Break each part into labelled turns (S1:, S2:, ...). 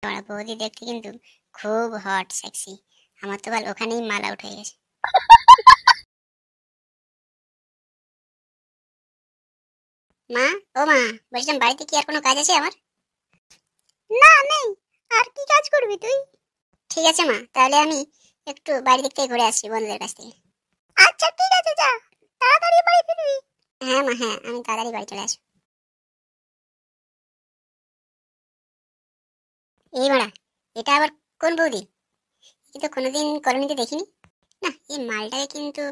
S1: তোমার বৌদি দেখতে কিন্তু খুব হট সেক্সি। আমার তো বল ওখানেই মাল আউট হয়ে গেছে। মা, ও মা, বলছিলাম বাড়িতে কি আর কোনো কাজ আছে আমার? না নেই। আর কি কাজ করবি তুই? ঠিক আছে মা, তাহলে আমি একটু বাড়ি দিক থেকে ঘুরে আসছি বন্ধুদের কাছ থেকে। আচ্ছা ঠিক আছে, যা তাড়াতাড়ি বাড়ি ফিরবি। হ্যাঁ মা, হ্যাঁ আমি তাড়াতাড়ি বাড়ি চলে আসবো। এই বাড়া, এটা আবার কোন বৌদি? একে তো কোনোদিন কলোনিতে দেখিনি। না, এই মালটাকে কিন্তু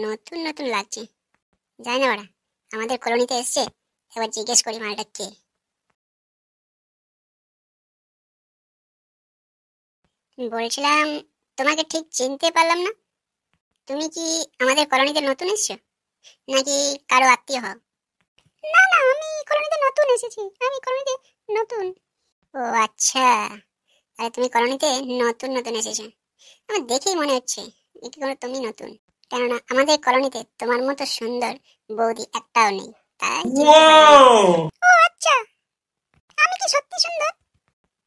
S1: নতুন নতুন লাগছে। যাই না বাড়া, আমাদের কলোনিতে এসছে, এবার জিজ্ঞেস করি মালটা কে। বলছিলাম, তোমাকে ঠিক চিনতে পারলাম না। তুমি কি আমাদের কলোনিতে নতুন এসছো, নাকি কারো আত্মীয় হও? না না, আমি কলোনিতে নতুন এসেছি, আমি কলোনিতে নতুন। ও আচ্ছা, তাহলে তুমি কলোনিতে নতুন নতুন এসেছো। আমার দেখেই মনে হচ্ছে এটি কোনো তুমি নতুন। কেননা আমাদের কলোনিতে তোমার মতো সুন্দর বৌদি একটাও নেই, তাই চিনতে পারলাম না। ও আচ্ছা, আমি কি সত্যি সুন্দর?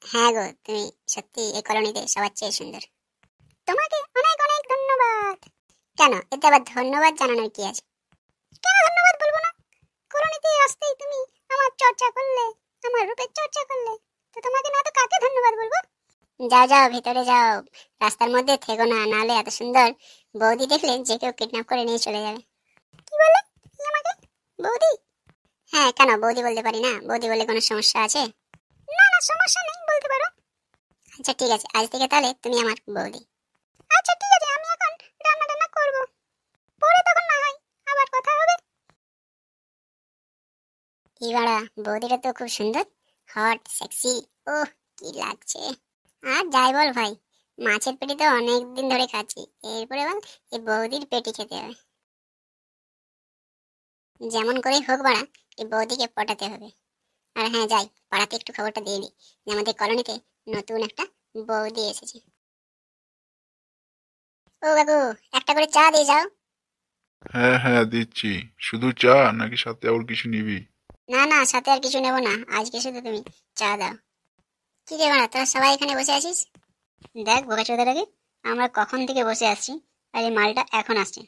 S1: হ্যাঁ গো, তুমি সত্যি এই কলোনিতে সবার চেয়ে সুন্দর। তোমাকে অনেক অনেক ধন্যবাদ। কেন, এতে আবার ধন্যবাদ জানানোর কি আছে? কেন ধন্যবাদ বলবো না? কলোনিতে আসতেই তুমি আমার চর্চা করলে, আমার রূপের চর্চা করলে, তো তোমাকে না তো কাকে ধন্যবাদ বলবো? যাও যাও, ভিতরে যাও, রাস্তার মধ্যে থেকো না, নাহলে এত সুন্দর বৌদি দেখলে যে কেউ কিডন্যাপ করে নিয়ে চলে যাবে। কি বলে তুমি আমাকে বৌদি? হ্যাঁ, কেন বৌদি বলতে পারি না? বৌদি বলে কোনো সমস্যা আছে? না না, সমস্যা নেই, বলতে পারো। আচ্ছা ঠিক আছে, আজ থেকে তাহলে তুমি আমার বৌদি। আচ্ছা ঠিক আছে, আমি এখন রান্না টান্না করবো, পরে তখন না হয় আবার কথা হবে। ইবাড়া, বৌদিটা তো খুব সুন্দর, হট সেক্সি। ওহ, কি লাগছে। আর যাই বল ভাই, মাছের পেটি তো অনেক দিন ধরে খাচ্ছি, এরপরে বল এই বৌদির পেটি খেতে হবে। যেমন করে হোক বাড়া, এই বৌদিকে পটাতে হবে। আর হ্যাঁ যাই, পাড়াতে একটু খবরটা দিয়ে দিই যে আমাদের কলোনিতে নতুন একটা বৌদি এসেছে। ও কাকু, একটা করে চা দিয়ে যাও।
S2: হ্যাঁ হ্যাঁ দিচ্ছি। শুধু চা নাকি সাথে আর কিছু নিবি?
S1: না না, সাথে আর কিছু নেবো না, আজকে শুধু তুমি চা দাও। কি রে বাড়া, তোরা সবাই এখানে বসে আছিস? দেখ বোকাচোদার আগে, আমরা কখন থেকে বসে আসছি, আর এই মালটা এখন আসছে।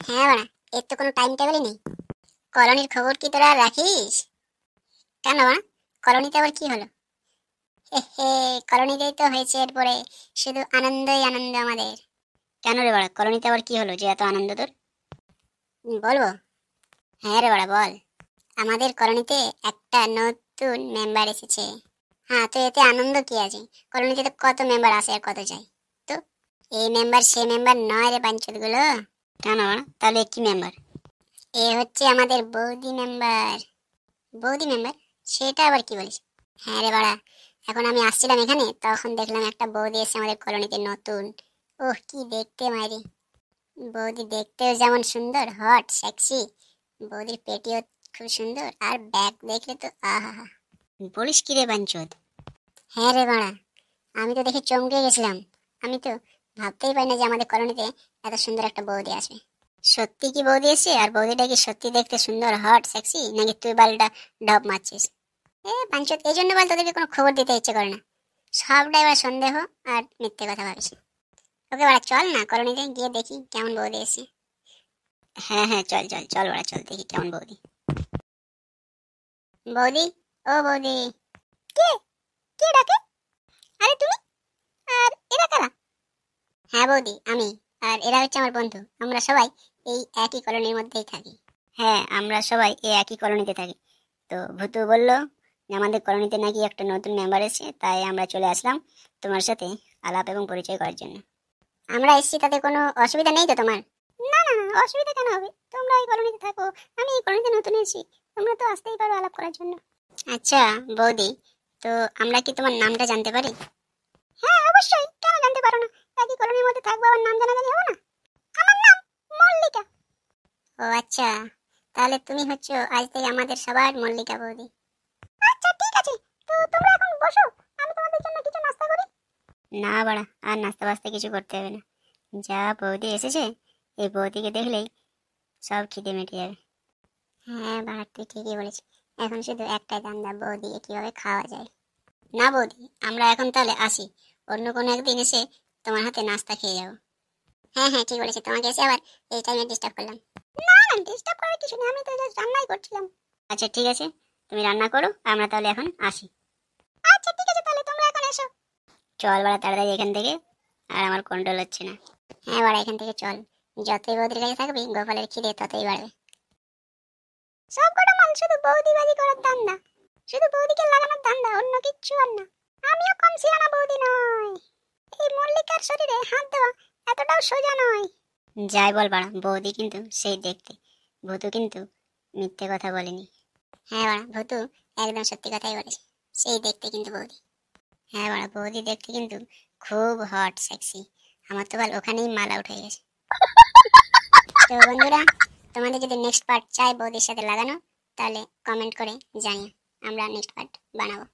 S1: হ্যাঁ বাড়া, এর তো কোনো টাইম টেবিলই নেই। কলোনির খবর কি তোরা রাখিস? কেন বাড়া, কলোনিতে আবার কি হলো? হে হে, কলোনিতেই তো হয়েছে, এরপরে শুধু আনন্দই আনন্দ আমাদের। কেন রে বাড়া, কলোনিতে আবার কি হলো যে এত আনন্দ তোর? বলবো? হ্যাঁ রে বাড়া বল। আমাদের কলোনিতে একটা নতুন মেম্বার এসেছে। হ্যাঁ, তো এতে আনন্দ কি আছে? কলোনিতে তো কত মেম্বার আসে আর কত যায়। তো এই মেম্বার সে মেম্বার নয় রে বাঞ্চদ গুলো। কেন বাড়া, তাহলে কি মেম্বার? এ হচ্ছে আমাদের বৌদি মেম্বার। বৌদি মেম্বার? সেটা আবার কি বলিস? হ্যাঁ রে বাড়া, এখন আমি আসছিলাম এখানে, তখন দেখলাম একটা বৌদি এসে আমাদের কলোনিতে নতুন। ওহ, কি দেখতে মাইরি। বৌদি দেখতেও যেমন সুন্দর, হট সেক্সি, বৌদির পেটিও খুব সুন্দর, আর ব্যাগ দেখলে তো আহা। বলিস কি রে বাঞ্চদ? হ্যাঁ রে বাড়া, আমি তো দেখে চমকে গেছিলাম। আমি তো ভাবতেই পারি না যে আমাদের কলোনিতে এত সুন্দর একটা বৌদি আসবে। সত্যি কি বৌদি এসে? আর বৌদিটা কি সত্যি দেখতে সুন্দর, হট সেক্সি, নাকি তুই বালটা ঢপ মারছিস? এ বাঞ্চদ, এই জন্য বল তোদেরকে কোনো খবর দিতে ইচ্ছে করে না, সবটাই এবার সন্দেহ আর মিথ্যে কথা ভাবিস। ওকে বাড়া, চল না কলোনিতে গিয়ে দেখি কেমন বৌদি এসে। হ্যাঁ হ্যাঁ, চল চল চল বাড়া, চল দেখি কেমন বৌদি। বৌদি, ও বৌদি। কে? কে ডাকে? আরে তুমি? আর এরা কারা? হ্যাঁ বৌদি, আমি। আর এরা হচ্ছে আমার বন্ধু, আমরা সবাই এই একই কলোনির মধ্যেই থাকি। হ্যাঁ, আমরা সবাই এই একই কলোনিতে থাকি। তো ভূতু বলল যে আমাদের কলোনিতে নাকি একটা নতুন মেম্বার এসেছে, তাই আমরা চলে আসলাম তোমার সাথে আলাপ এবং পরিচয় করার জন্য। আমরা এসেছি, তাতে কোনো অসুবিধা নেই তো তোমার? না না না, অসুবিধা কেন হবে? তোমরা এই কলোনিতে থাকো, আমি এই কলোনিতে নতুন এসেছি, তোমরা তো আসতেই পারো আলাপ করার জন্য। আচ্ছা বৌদি, তো আমরা কি তোমার নামটা জানতে পারি? হ্যাঁ অবশ্যই, কেন জানতে পারো না? একই কলোনির মধ্যে থাকবো, আবার নাম জানাজানি হবে না? আমার নাম মল্লিকা। ও আচ্ছা, তাহলে তুমি হচ্ছে আজ থেকে আমাদের সবার মল্লিকা বৌদি। আচ্ছা ঠিক আছে, তো তোমরা এখন বসো, আমি তোমাদের জন্য কিছু নাস্তা করি। না বাড়া, আর নাস্তা বাস্তা কিছু করতে হবে না, যা বৌদি এসেছে, এই বৌদিকে দেখলেই সব খিদে মিটে যাবে। হ্যাঁ বাড়া, তুই ঠিকই বলেছিস, এখন শুধু একটাই ধান্দা, বৌদিকে কিভাবে খাওয়া যায়। না বৌদি, আমরা এখন তাহলে আসি, অন্য কোনো একদিন এসে তোমার হাতে নাস্তা খেয়ে যাবো। হ্যাঁ হ্যাঁ, ঠিক বলেছি, তোমাকে এসে আবার এই টাইমে ডিস্টার্ব করলাম। না না, ডিস্টার্ব করার কিছু নেই, আমি তো জাস্ট রান্নাই করছিলাম। আচ্ছা ঠিক আছে, তুমি রান্না করো, আমরা তাহলে এখন আসি। আচ্ছা ঠিক আছে, তাহলে তোমরা এখন এসো। চল বাড়া তাড়াতাড়ি এখান থেকে, আর আমার কন্ট্রোল হচ্ছে না। হ্যাঁ বাড়া, এখান থেকে চল, যতই বৌদির কাছে থাকবি গোপালের খিদে ততই বাড়বে। সব কটা মাল শুধু বৌদিবাজি করার ধান্দা, শুধু বৌদিকে লাগানোর ধান্দা, অন্য কিচ্ছু আর না। আমিও কম সিয়ানা বৌদি নয়, এই মল্লিকার শরীরে হাত দেওয়া এতটাও সোজা নয়। যাই বল বাড়া, বৌদি কিন্তু সেই দেখতে, ভূতু কিন্তু মিথ্যে কথা বলেনি। হ্যাঁ বাড়া, ভূতু একদম সত্যি কথাই বলেছে, সেই দেখতে কিন্তু বৌদি। হ্যাঁ বাড়া, বৌদি দেখতে কিন্তু খুব হট সেক্সি, আমার তো বল ওখানেই মাল আউট হয়ে গেছে। তো বন্ধুরা, তোমাদের যদি নেক্সট পার্ট চাই বৌদির সাথে লাগানো, তাহলে কমেন্ট করে জানিও, আমরা নেক্সট পার্ট বানাবো।